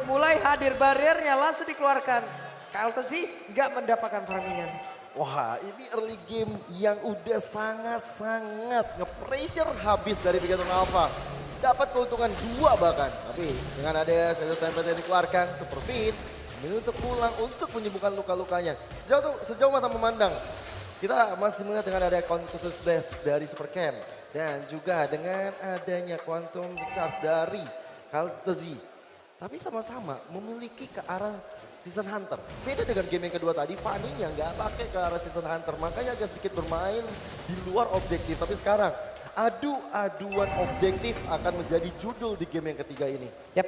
mulai hadir barriernya langsung dikeluarkan. Carlton sih nggak mendapatkan farmingan. Wah, ini early game yang udah sangat-sangat nge-pressure habis dari Bigatron Alpha. Dapat keuntungan 2 bahkan. Tapi dengan ada Shadow Stampede yang dikeluarkan, Superfin memilih untuk pulang untuk menyembuhkan luka-lukanya. Sejauh mata memandang, kita masih melihat dengan ada Concussive Blast dari Super Ken. Dan juga dengan adanya Quantum Charge dari Kaltezi. Tapi sama-sama memiliki ke arah Season Hunter. Beda dengan game yang kedua tadi, Fanny-nya nggak pakai ke arah Season Hunter. Makanya agak sedikit bermain di luar objektif. Tapi sekarang, adu-aduan objektif akan menjadi judul di game yang ketiga ini. Yap.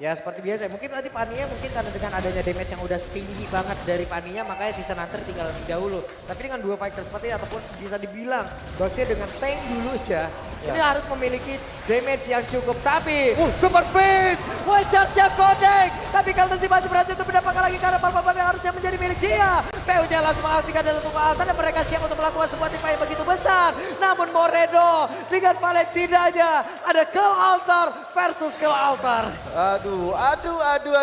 Ya seperti biasa, mungkin tadi Fanny-nya mungkin karena dengan adanya damage yang udah tinggi banget dari Fanny-nya makanya Season Hunter tinggal lebih dahulu. Tapi dengan 2 fighter seperti ini ataupun bisa dibilang Baxia dengan tank dulu aja. Ini harus memiliki damage yang cukup. Tapi Super Beast, Wild Charge Codec. Tapi Kaltesi masih berhasil untuk mendapatkan lagi karena Purple Bomb yang harusnya menjadi milik dia. PU-nya langsung mengaktifkan dan satu altar dan mereka siap untuk melakukan sebuah timah yang begitu besar. Namun Moredo dengan Valentinanya ada Cult Altar versus Cult Altar. Aduan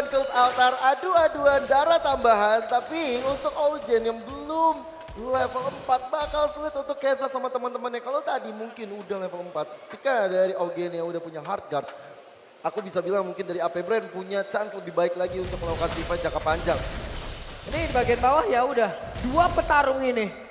Cult Altar, adu-aduan darah tambahan. Tapi untuk Augen yang belum level 4 bakal sulit untuk cancel sama teman-temannya. Kalau tadi mungkin udah level 4. Ketika dari Augen yang udah punya hard guard, aku bisa bilang mungkin dari AP Brand punya chance lebih baik lagi untuk melakukan defense jangka panjang. Ini di bagian bawah ya udah 2 petarung ini.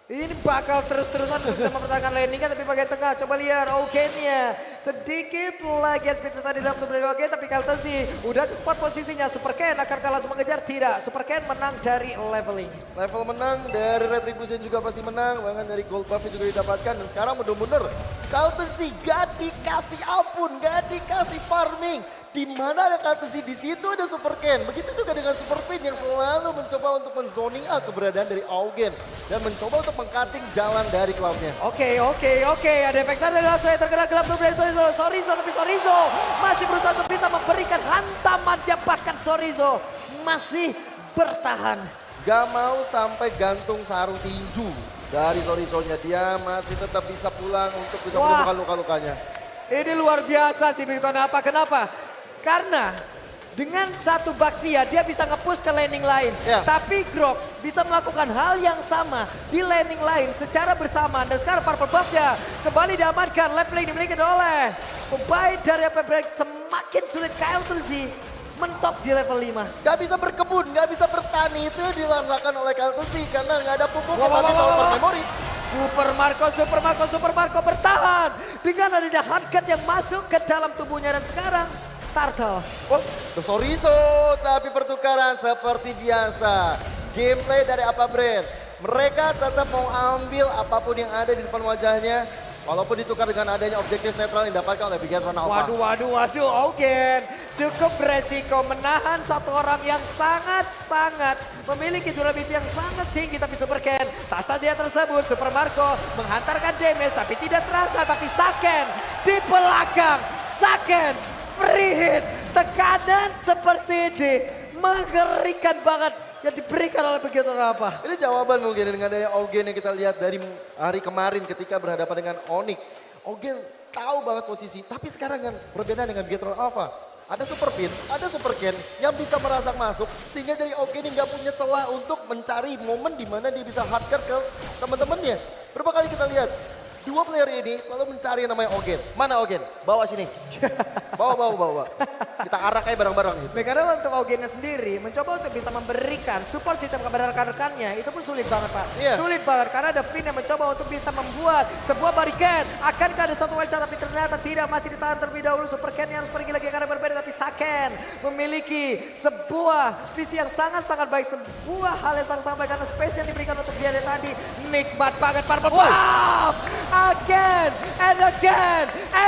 Ini bakal terus-terusan bisa mempertahankan landingnya tapi bagian tengah. Coba lihat Augen-nya. Sedikit lagi speed besar di dalam tubuh dari Augen tapi Kaltesi udah ke spot posisinya. Super Ken akan langsung mengejar? Tidak. Super Ken menang dari leveling. Level menang dari Retribution juga pasti menang. Bahkan dari Gold Buff juga didapatkan. Dan sekarang bener-bener Kaltesi gak dikasih ampun, gak dikasih farming. Di mana ada Kaltesi, di situ ada Super Ken. Begitu juga dengan Super Fin yang selalu mencoba untuk men-zoning out keberadaan dari Augen. Dan mencoba untuk meng-cutting jalan dari Cloud-nya. Oke. Ada efek tanda dari langsung yang terkena gelap tubuh dari Sorizo. Tapi Sorizo masih berusaha untuk bisa memberikan hantaman. Bahkan Sorizo masih bertahan. Gak mau sampai gantung sarung tinju dari Sorizo-nya. Dia masih tetap bisa pulang untuk bisa menemukan luka-lukanya. Ini luar biasa sih Bigatron Alpha. Kenapa? Karena dengan satu Baxia dia bisa nge-push ke landing lain. Tapi Grok bisa melakukan hal yang sama di landing lain secara bersamaan. Dan sekarang Purple Buff-nya kembali diamankan. Leveling dimiliki oleh pemain dari AP Brand. Semakin sulit Kaltesi mentok di level 5. Gak bisa berkebun, gak bisa bertani. Itu dilaksanakan oleh Kaltesi karena gak ada pupuk tapi Tower Memories. Super Marco bertahan dengan adanya hardcut yang masuk ke dalam tubuhnya dan sekarang Turtle. Sorizo tapi pertukaran seperti biasa. Gameplay dari apa Brand. Mereka tetap mau ambil apapun yang ada di depan wajahnya. Walaupun ditukar dengan adanya objektif netral yang didapatkan oleh Bigatron Alpha. Waduh, Augen cukup beresiko menahan satu orang yang sangat-sangat memiliki durability yang sangat tinggi. Tapi Super Ken, tas dia tersebut, Super Marco menghantarkan damage tapi tidak terasa. Tapi Saken di belakang, Saken free hit, tekanan seperti ini mengerikan banget yang diberikan oleh Bigatron Alpha. Ini jawaban mungkin dengan adanya Augen yang kita lihat dari hari kemarin ketika berhadapan dengan Onyx. Augen tahu banget posisi, tapi sekarang kan berbeda dengan Bigatron Alpha. Ada Super Fin, ada Super Ken yang bisa merasak masuk sehingga dari Augen ini nggak punya celah untuk mencari momen di mana dia bisa hardcore ke teman-temannya. Berapa kali kita lihat dua player ini selalu mencari yang namanya Augen. Mana Augen? Bawa sini. Bawa. Kita arak kayak bareng-bareng gitu. Karena untuk Augennya sendiri mencoba untuk bisa memberikan support sistem kepada rekan-rekannya itu pun sulit banget Pak. Sulit banget karena ada Fin yang mencoba untuk bisa membuat sebuah barricade. Akankah ada satu wild tapi ternyata tidak, masih ditahan terlebih dahulu. Super Ken yang harus pergi lagi karena berbeda tapi Saken memiliki sebuah visi yang sangat-sangat baik. Sebuah hal yang sangat baik karena space yang diberikan untuk dia tadi nikmat banget. Purple Buff! Again and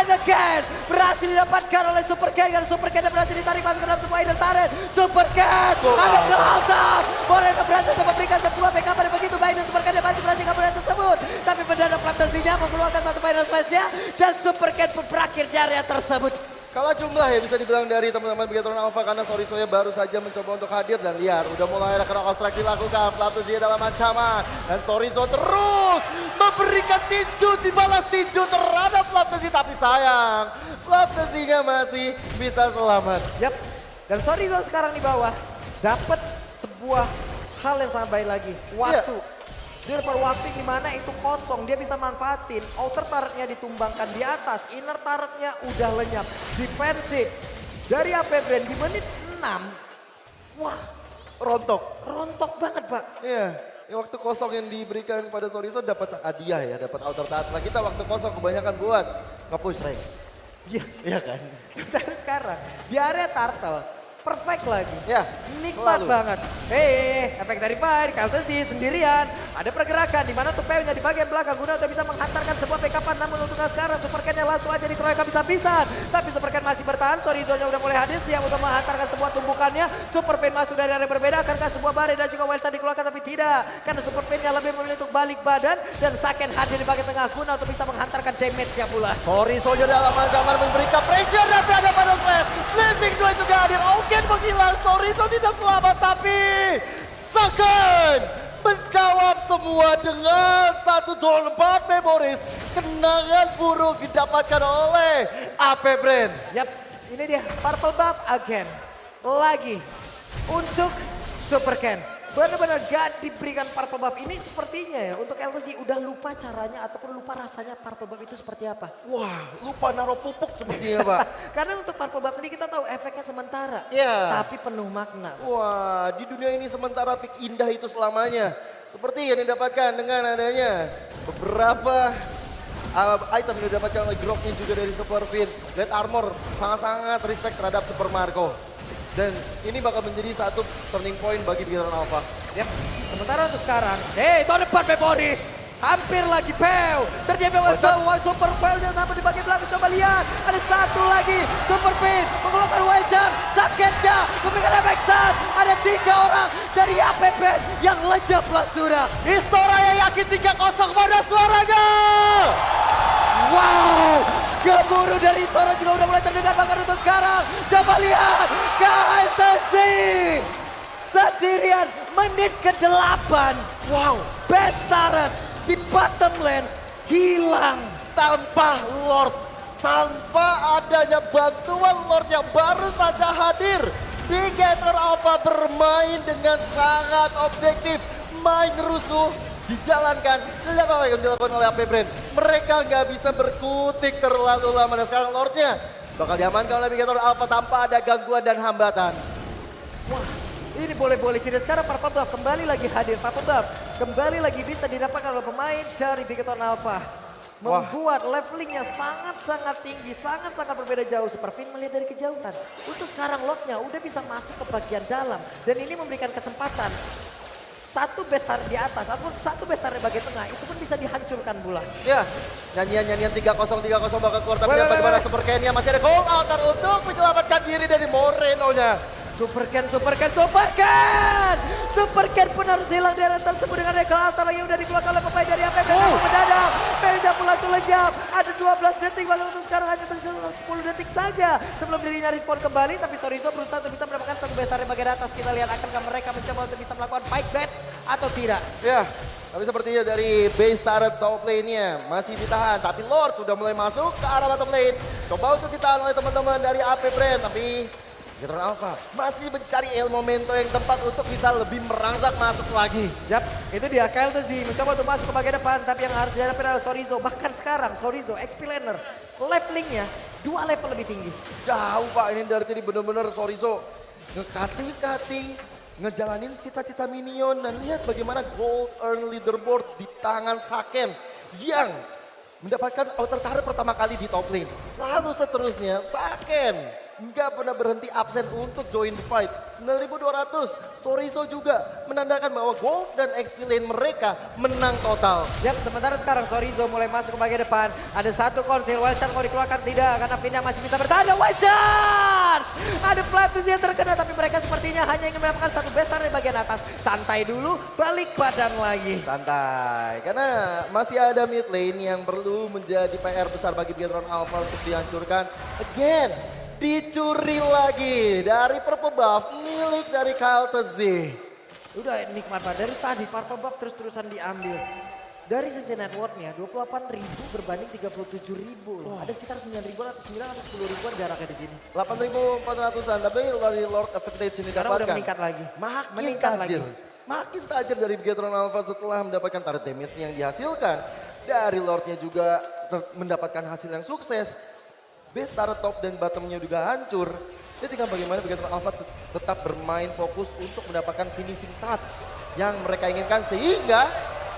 again berhasil didapatkan oleh Super Ken karena Super Ken berhasil ditarik masuk ke dalam sebuah idol turret. Super Ken ada ke altar. Moreno berhasil untuk memberikan sebuah backup pada begitu baik dan Super Ken masih berhasil kabur dari tersebut. Tapi perdana fantasinya mengeluarkan satu final slash-nya dan Super Ken pun berakhir di area tersebut. kalah jumlah ya bisa dibilang dari teman-teman Bigetron Alpha karena Sorisoya baru saja mencoba untuk hadir dan lihat udah mulai ada kena konstrak dilakukan. Flaptazia dalam ancaman dan Soriso terus memberikan tinju, dibalas tinju terhadap Flaptazia tapi sayang Flaptazia masih bisa selamat. Yap, dan Soriso sekarang di bawah dapat sebuah hal yang sangat baik lagi, waktu. Dia dapat waktu di mana itu kosong, dia bisa manfaatin. Outer turretnya ditumbangkan di atas, inner turretnya udah lenyap. Defensif dari AP Brand di menit 6. Wah, rontok banget Pak. Iya, waktu kosong yang diberikan kepada Soriso dapat hadiah ya, dapat outer turret. Nah kita waktu kosong kebanyakan buat nge-push rank. Iya kan? Sementara sekarang di area turtle. Perfect lagi. Ya, nikmat banget. Efek dari Fire, Kaltesi sendirian. Ada pergerakan di mana Tupeo-nya di bagian belakang guna untuk bisa menghantarkan sebuah backupan. Namun untuk sekarang Supercan-nya langsung aja dikeroyok habis-habisan. Tapi Supercan masih bertahan. Sorizo-nya udah mulai hadir siap untuk menghantarkan sebuah tumbukannya. Superpan masuk dari area berbeda. Akankah sebuah bare dan juga Wildcard dikeluarkan tapi tidak. Karena Superpan-nya lebih memilih untuk balik badan. Dan Saken hadir di bagian tengah guna untuk bisa menghantarkan damage-nya pula. Sorizo dalam ancaman memberikan pressure tapi ada pada slash. Blessing 2 juga hadir. Oke menghilang, Soriso tidak selamat tapi Saken menjawab semua dengan satu doll 4 memories. Kenangan buruk didapatkan oleh AP Brand. Yap, ini dia Purple Buff again. Lagi untuk Supercan. Benar-benar gak diberikan Purple Buff ini sepertinya ya. Untuk LTC udah lupa caranya ataupun lupa rasanya Purple Buff itu seperti apa. Wah, lupa naruh pupuk sepertinya Pak. Karena untuk Purple Buff ini kita tahu efeknya sementara. Iya. Tapi penuh makna. Wah, di dunia ini sementara pick indah itu selamanya. Seperti yang didapatkan dengan adanya beberapa item yang didapatkan oleh Groknya juga dari Super Fit. Red Armor sangat-sangat respect terhadap Super Marco. Dan ini bakal menjadi satu turning point bagi Bigetron Alpha. Ya, sementara untuk sekarang, tahun depan Februari. Hampir lagi Peu. Terjadi Super Peu-nya namun di bagian belakang. Coba lihat, ada satu lagi. Super Pin mengeluarkan Wildcard. Saketnya memberikan efek stun. Ada 3 orang dari APP yang lejap lah sudah. Histora yang yakin 3-0 pada suaranya. Wow, gemuruh dari Toro juga udah mulai terdengar bahkan untuk sekarang. Coba lihat, KLTC sendirian menit ke-8. Wow, best turret di bottom lane hilang. Tanpa Lord, tanpa adanya bantuan Lord yang baru saja hadir. Bigetron Alpha bermain dengan sangat objektif, main rusuh. Dijalankan, lihat apa yang dilakukan oleh AP Brand. Mereka nggak bisa berkutik terlalu lama dan sekarang Lordnya bakal diamankan oleh Bigetron Alpha tanpa ada gangguan dan hambatan. Wah, ini boleh-boleh sih. Dan sekarang Purple Buff kembali lagi hadir. Purple Buff kembali lagi bisa didapatkan oleh pemain dari Bigetron Alpha. Membuat levelingnya sangat-sangat tinggi, sangat-sangat berbeda jauh. Superfin melihat dari kejauhan. Untuk sekarang Lordnya udah bisa masuk ke bagian dalam. Dan ini memberikan kesempatan. Satu bestar di atas ataupun satu bestar di bagian tengah itu pun bisa dihancurkan pula. Ya, nyanyian 3-0 bakal keluar tapi bagaimana Supercan-nya masih ada gold altar untuk menyelamatkan diri dari Moreno-nya. Supercan pun harus hilang di area tersebut dengan Regal Altar yang udah dikeluarkan oleh pemain dari APP. Mendadak, Penta pun langsung lejap. Ada 12 detik, bahkan untuk sekarang hanya tersisa 10 detik saja. Sebelum dirinya respon kembali, tapi Sorizo berusaha untuk bisa mendapatkan satu bestar di bagian atas. Kita lihat akankah mereka mencoba untuk bisa melakukan fight back atau tidak. Ya, tapi sepertinya dari base turret top lane-nya masih ditahan. Tapi Lord sudah mulai masuk ke arah bottom lane. Coba untuk ditahan oleh teman-teman dari AP Brand, tapi Bigetron Alpha masih mencari momento yang tepat untuk bisa lebih merangsak masuk lagi. Yap, itu dia KLTZ mencoba untuk masuk ke bagian depan, tapi yang harus dihadapi adalah Sorizo. Bahkan sekarang Sorizo, XP laner, levelingnya 2 level lebih tinggi. Jauh Pak, ini dari tadi benar-benar Sorizo nge-cutting, ngejalanin cita-cita minion. Dan lihat bagaimana gold earn leaderboard di tangan Saken yang mendapatkan outer turret pertama kali di top lane. Lalu seterusnya Saken nggak pernah berhenti absen untuk join the fight. 9.200, Sorizo juga menandakan bahwa gold dan XP lane mereka menang total. Yap, sementara sekarang Sorizo mulai masuk ke bagian depan. Ada satu konsil, Wildcard mau dikeluarkan tidak karena Pinda masih bisa bertahan. Wildcard! Ada Platus yang terkena tapi mereka sepertinya hanya ingin mendapatkan satu bestar di bagian atas. Santai dulu, balik badan lagi. Santai, karena masih ada mid lane yang perlu menjadi PR besar bagi Bigetron Alpha untuk dihancurkan. Again, dicuri lagi dari purple buff milik dari Kyle Tze. Udah nikmat Pak, dari tadi purple buff terus-terusan diambil. Dari sisi networknya 28.000 berbanding 37.000 loh. Ada sekitar 9.000 atau 9 atau 10.000 jaraknya di sini. 8.400-an, tapi dari Lord Advantage ini Sekarang udah dapatkan. meningkat lagi. Makin tajir. Makin tajir dari Bigetron Alpha setelah mendapatkan turret damage yang dihasilkan. Dari Lordnya juga mendapatkan hasil yang sukses. Base turret top dan bottomnya juga hancur. Dia tinggal bagaimana Bigetron Alpha tetap bermain fokus untuk mendapatkan finishing touch yang mereka inginkan sehingga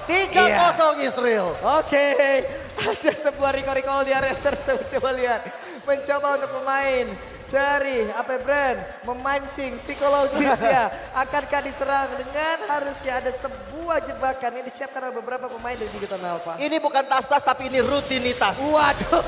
3-0 Israel. Oke, ada sebuah recall di area tersebut. Coba lihat, mencoba untuk pemain dari AP Brand memancing psikologisnya. Akankah diserang dengan harusnya ada sebuah jebakan yang disiapkan oleh beberapa pemain dari Bigetron Alpha. Ini bukan tas-tas tapi ini rutinitas. Waduh,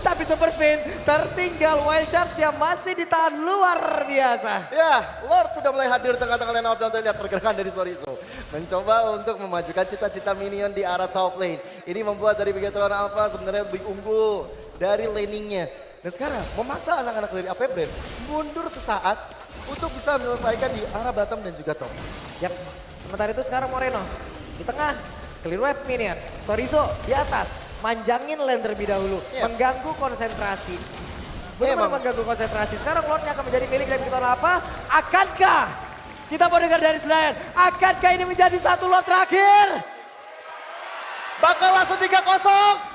tapi Super Fin tertinggal, wild charge yang masih ditahan luar biasa. Ya, Lord sudah mulai hadir tengah-tengah line up dan lihat pergerakan dari Sorizo. Mencoba untuk memajukan cita-cita minion di arah top lane. Ini membuat dari Bigetron Alpha sebenarnya lebih unggul dari laningnya. Dan sekarang memaksa anak-anak dari AP Brand mundur sesaat untuk bisa menyelesaikan di arah bottom dan juga top. Yap, sementara itu sekarang Moreno di tengah. Clear wave minion, Sorizo di atas, manjangin lane terlebih dahulu, mengganggu konsentrasi. Benar-benar mengganggu konsentrasi. Sekarang Lordnya akan menjadi milik dari Bigetron Alpha. Akankah kita mau dengar dari Senayan? Akankah ini menjadi satu Lord terakhir? Bakal langsung 3-0.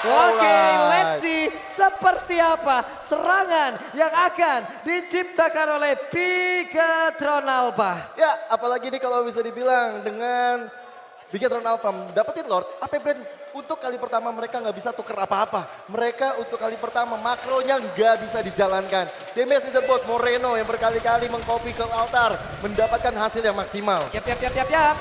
Oke, let's see seperti apa serangan yang akan diciptakan oleh Bigetron Alpha. Ya, apalagi ini kalau bisa dibilang dengan Bigetron Alpha dapetin Lord, AP Brand untuk kali pertama mereka nggak bisa tuker apa-apa. Mereka untuk kali pertama makronya nggak bisa dijalankan. Damage leaderboard Moreno yang berkali-kali mengcopy ke altar mendapatkan hasil yang maksimal. Yap.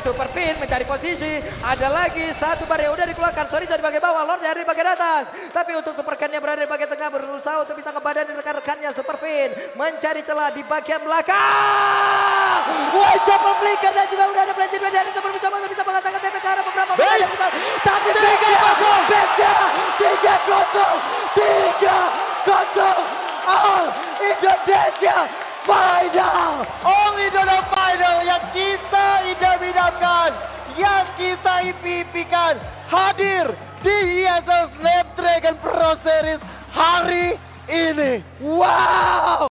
Super Fin mencari posisi. Ada lagi satu bar yang udah dikeluarkan. Sorry jadi bagian bawah, Lord dari bagian atas. Tapi untuk Super Ken yang berada di bagian tengah berusaha untuk bisa ngebadanin rekan-rekannya. Super Fin mencari celah di bagian belakang. Wah, double flicker dan juga udah ada blessing dari Super mencoba untuk bisa mengatakan DP ke arah beberapa pemain. Tapi Base-nya 3-0 All Indonesia Final. All Indonesia Final yang kita idam-idamkan, yang kita impikan hadir di ESL Snapdragon Pro Series hari ini. Wow.